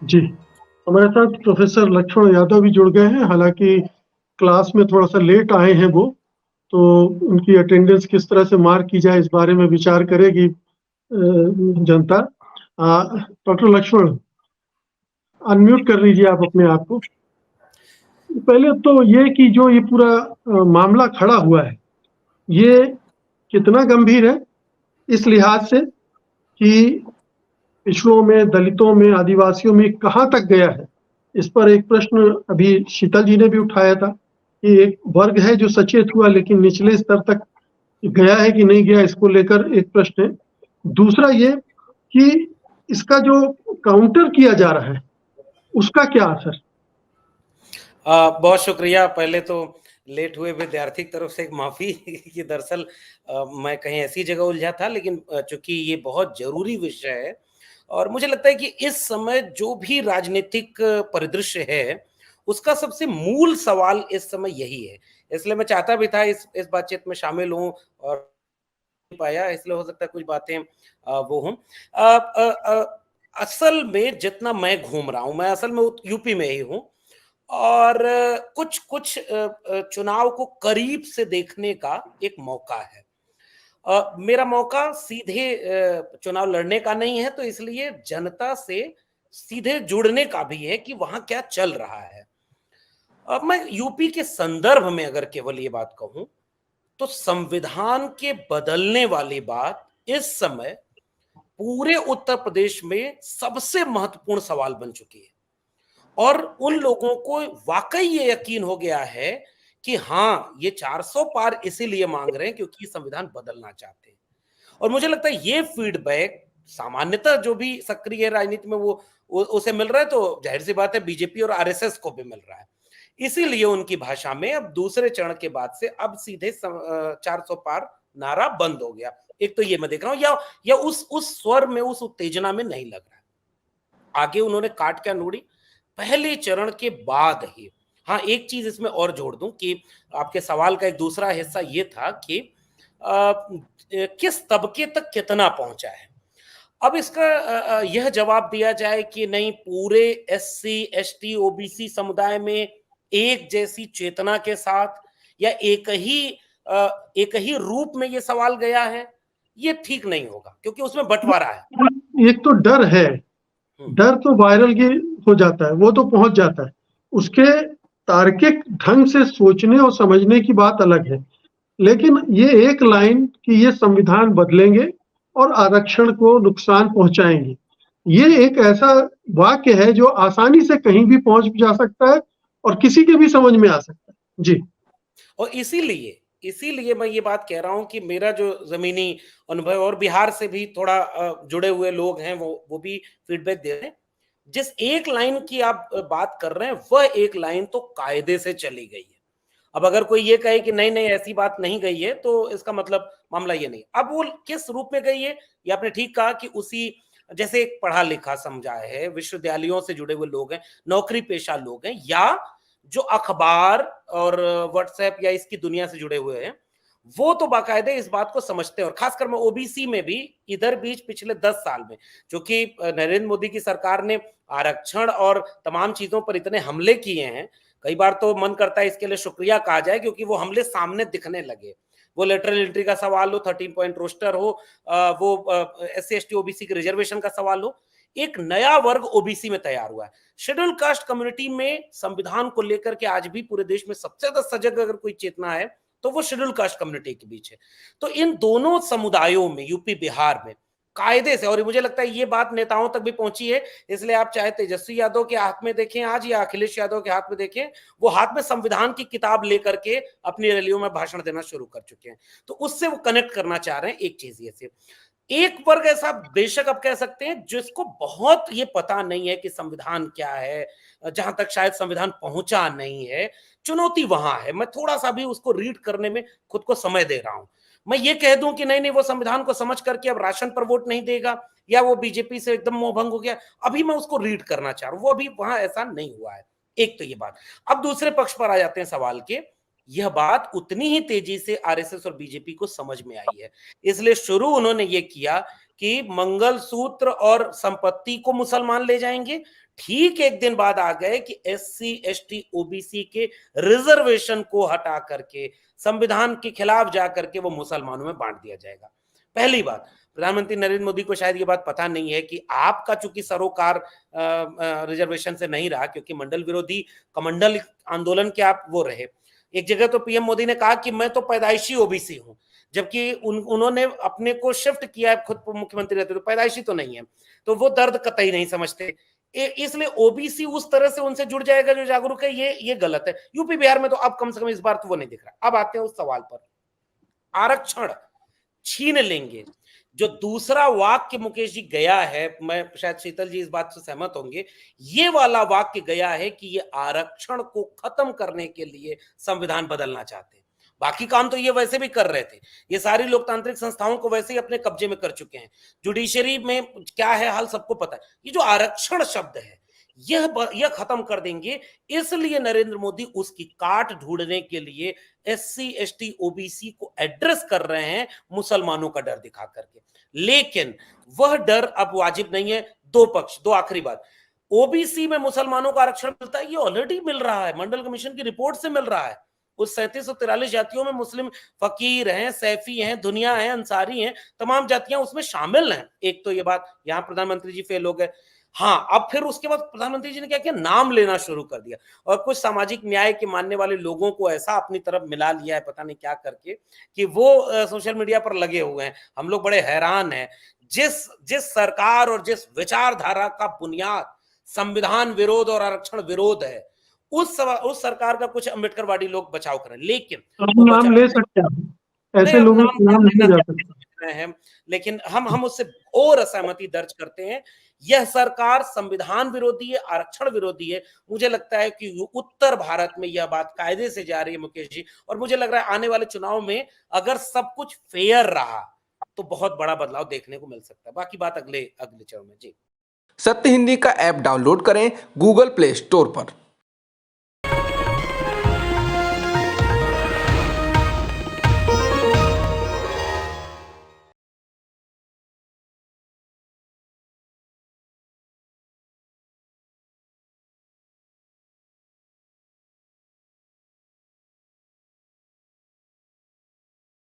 जी, हमारे साथ प्रोफेसर लक्ष्मण यादव भी जुड़ गए हैं। हालांकि क्लास में थोड़ा सा लेट आए हैं वो, तो उनकी अटेंडेंस किस तरह से मार्क की जाए इस बारे में विचार करेगी जनता। डॉक्टर लक्ष्मण, अनम्यूट कर लीजिए आप अपने आप को। पहले तो ये कि जो ये पूरा मामला खड़ा हुआ है, ये कितना गंभीर है इस लिहाज से कि पिछड़ों में, दलितों में, आदिवासियों में कहाँ तक गया है। इस पर एक प्रश्न अभी शीतल जी ने भी उठाया था कि एक वर्ग है जो सचेत हुआ, लेकिन निचले स्तर तक गया है कि नहीं गया, इसको लेकर एक प्रश्न है। दूसरा ये कि इसका जो काउंटर किया जा रहा है उसका क्या असर। बहुत शुक्रिया। पहले तो लेट हुए विद्यार्थी की तरफ से एक माफी कि दरअसल मैं कहीं ऐसी जगह उलझा था, लेकिन चूंकि ये बहुत जरूरी विषय है और मुझे लगता है कि इस समय जो भी राजनीतिक परिदृश्य है उसका सबसे मूल सवाल इस समय यही है। इसलिए मैं चाहता भी था इस बातचीत में शामिल हूं और नहीं पाया, इसलिए हो सकता है कुछ बातें वो हों। असल में जितना मैं घूम रहा हूं, मैं असल में यूपी में ही हूं और कुछ कुछ चुनाव को करीब से देखने का एक मौका है। मेरा मौका सीधे चुनाव लड़ने का नहीं है, तो इसलिए जनता से सीधे जुड़ने का भी है कि वहां क्या चल रहा है। अब मैं यूपी के संदर्भ में अगर केवल ये बात कहूं तो संविधान के बदलने वाली बात इस समय पूरे उत्तर प्रदेश में सबसे महत्वपूर्ण सवाल बन चुकी है और उन लोगों को वाकई ये यकीन हो गया है कि हाँ, ये 400 पार इसीलिए मांग रहे हैं क्योंकि संविधान बदलना चाहते हैं। और मुझे लगता है ये फीडबैक सामान्यतः जो भी सक्रिय राजनीति में वो उसे मिल रहा है, तो जाहिर सी बात है बीजेपी और आरएसएस को भी मिल रहा है। इसीलिए उनकी भाषा में अब दूसरे चरण के बाद से अब सीधे 400 पार नारा बंद हो गया। एक तो ये मैं देख रहा हूं, या उस स्वर में, उस उत्तेजना में नहीं लग रहा है। आगे उन्होंने काट क्या नूड़ी पहले चरण के बाद ही। हाँ, एक चीज इसमें और जोड़ दूं कि आपके सवाल का एक दूसरा हिस्सा ये था कि किस तबके तक कितना पहुंचा है। अब इसका यह जवाब दिया जाए कि नहीं, पूरे एससी एसटी ओबीसी समुदाय में एक जैसी चेतना के साथ या एक ही रूप में ये सवाल गया है, ये ठीक नहीं होगा क्योंकि उसमें बंटवारा है। एक तो डर है, डर तो वायरल की हो जाता है, वो तो पहुंच जाता है। उसके तार्किक ढंग से सोचने और समझने की बात अलग है। लेकिन ये एक लाइन कि ये संविधान बदलेंगे और आरक्षण को नुकसान पहुंचाएंगे, ये एक ऐसा वाक्य है जो आसानी से कहीं भी पहुंच जा सकता है और किसी के भी समझ में आ सकता है। जी। और इसीलिए इसीलिए मैं ये बात कह रहा हूं कि मेरा जो जमीनी अनुभव और बिहार से भी थोड़ा जुड़े हुए लोग हैं वो भी फीडबैक दे रहे हैं। जिस एक लाइन की आप बात कर रहे हैं वह एक लाइन तो कायदे से चली गई है। अब अगर कोई ये कहे कि नहीं नहीं ऐसी बात नहीं गई है, तो इसका मतलब मामला ये नहीं। अब वो किस रूप में गई है, ये आपने ठीक कहा कि उसी जैसे एक पढ़ा लिखा समझा है, विश्वविद्यालयों से जुड़े हुए लोग हैं, नौकरी पेशा लोग हैं, या जो अखबार और व्हाट्सएप या इसकी दुनिया से जुड़े हुए हैं, वो तो बाकायदे इस बात को समझते हैं। और खासकर मैं ओबीसी में भी इधर बीच पिछले 10 साल में, क्योंकि नरेंद्र मोदी की सरकार ने आरक्षण और तमाम चीजों पर इतने हमले किए हैं, कई बार तो मन करता है इसके लिए शुक्रिया कहा जाए क्योंकि वो हमले सामने दिखने लगे। वो लेटरल एंट्री का सवाल हो, 13 पॉइंट रोस्टर हो, वो एससी एसटी ओबीसी के रिजर्वेशन का सवाल हो, एक नया वर्ग ओबीसी में तैयार हुआ है। शेड्यूल कास्ट कम्युनिटी में संविधान को लेकर के आज भी पूरे देश में सबसे ज्यादा सजग अगर कोई चेतना है तो वो शेड्यूल कास्ट कम्युनिटी के बीच है। तो इन दोनों समुदायों में यूपी बिहार में कायदे से, और मुझे लगता है ये बात नेताओं तक भी पहुंची है, इसलिए आप चाहे तेजस्वी यादव के हाथ में देखें आज या अखिलेश यादव के हाथ में देखें, वो हाथ में संविधान की किताब लेकर के अपनी रैलियों में भाषण देना शुरू कर चुके हैं। तो उससे वो कनेक्ट करना चाह रहे हैं। एक चीज ये से एक वर्ग ऐसा बेशक आप कह सकते हैं जिसको बहुत ये पता नहीं है कि संविधान क्या है, जहां तक शायद संविधान पहुंचा नहीं है। चुनौती वहां है। मैं थोड़ा सा भी उसको रीड करने में खुद को समय दे रहा हूं। मैं ये कह दूं कि नहीं नहीं वो संविधान को समझ करके अब राशन पर वोट नहीं देगा या वो बीजेपी से एकदम मोहभंग हो गया, अभी मैं उसको रीड करना चाह रहा हूं। वो अभी वहां ऐसा नहीं हुआ है। एक तो ये बात। अब दूसरे पक्ष पर आ जाते हैं सवाल के। यह बात उतनी ही तेजी से आरएसएस और बीजेपी को समझ में आई है, इसलिए शुरू उन्होंने ये किया कि मंगलसूत्र और संपत्ति को मुसलमान ले जाएंगे। ठीक एक दिन बाद आ गए कि एससी एसटी ओबीसी के रिजर्वेशन को हटा करके संविधान के खिलाफ जाकर के वो मुसलमानों में बांट दिया जाएगा। पहली बात, प्रधानमंत्री नरेंद्र मोदी को शायद ये बात पता नहीं है कि आपका चूंकि सरोकार रिजर्वेशन से नहीं रहा, क्योंकि मंडल विरोधी कमंडल आंदोलन के आप वो रहे। एक जगह तो पीएम मोदी ने कहा कि मैं तो पैदाइशी ओबीसी हूं, जबकि उन्होंने अपने को शिफ्ट किया है, खुद मुख्यमंत्री रहते तो पैदाइशी तो नहीं है, तो वो दर्द कतई नहीं समझते। इसलिए ओबीसी उस तरह से उनसे जुड़ जाएगा जो जागरूक है, ये गलत है। यूपी बिहार में तो अब कम से कम इस बार तो वो नहीं दिख रहा। अब आते हैं उस सवाल पर, आरक्षण छीन लेंगे। जो दूसरा वाक्य मुकेश जी गया है, मैं शायद शीतल जी इस बात से सहमत होंगे, ये वाला वाक्य गया है कि ये आरक्षण को खत्म करने के लिए संविधान बदलना चाहते हैं। बाकी काम तो ये वैसे भी कर रहे थे, ये सारी लोकतांत्रिक संस्थाओं को वैसे ही अपने कब्जे में कर चुके हैं। जुडिशरी में क्या है हाल सबको पता है। ये जो आरक्षण शब्द है यह खत्म कर देंगे, इसलिए नरेंद्र मोदी उसकी काट ढूंढने के लिए एससी एसटी ओबीसी को एड्रेस कर रहे हैं, मुसलमानों का डर दिखा करके। लेकिन वह डर अब वाजिब नहीं है। दो पक्ष, दो आखिरी बात, ओबीसी में मुसलमानों का आरक्षण मिलता है, ये ऑलरेडी मिल रहा है, मंडल कमीशन की रिपोर्ट से मिल रहा है। उस 3743 जातियों में मुस्लिम फकीर हैं, सैफी हैं, दुनिया हैं, अंसारी हैं, तमाम जातियां उसमें शामिल हैं। एक तो ये बात, यहां प्रधानमंत्री जी फेल हो गए। हाँ, अब फिर उसके बाद प्रधानमंत्री जी ने क्या किया, नाम लेना शुरू कर दिया और कुछ सामाजिक न्याय के मानने वाले लोगों को ऐसा अपनी तरफ मिला लिया है, पता नहीं क्या करके, कि वो सोशल मीडिया पर लगे हुए हैं। हम लोग बड़े हैरान हैं, जिस सरकार और जिस विचारधारा का बुनियाद संविधान विरोध और आरक्षण विरोध है, उस सरकार का कुछ अम्बेडकरवादी लोग बचाव करें, लेकिन हम नाम ले सकते हैं, ऐसे लोगों के नाम नहीं जा सकते हैं, लेकिन हम उससे और असहमति दर्ज करते हैं। यह सरकार संविधान विरोधी है, आरक्षण विरोधी है। मुझे लगता है कि उत्तर भारत में यह बात कायदे से जा रही है मुकेश जी, और मुझे लग रहा है आने वाले चुनाव में अगर सब कुछ फेयर रहा तो बहुत बड़ा बदलाव देखने को मिल सकता है। बाकी बात अगले चरण में। जी, सत्य हिंदी का ऐप डाउनलोड करें गूगल प्ले स्टोर पर।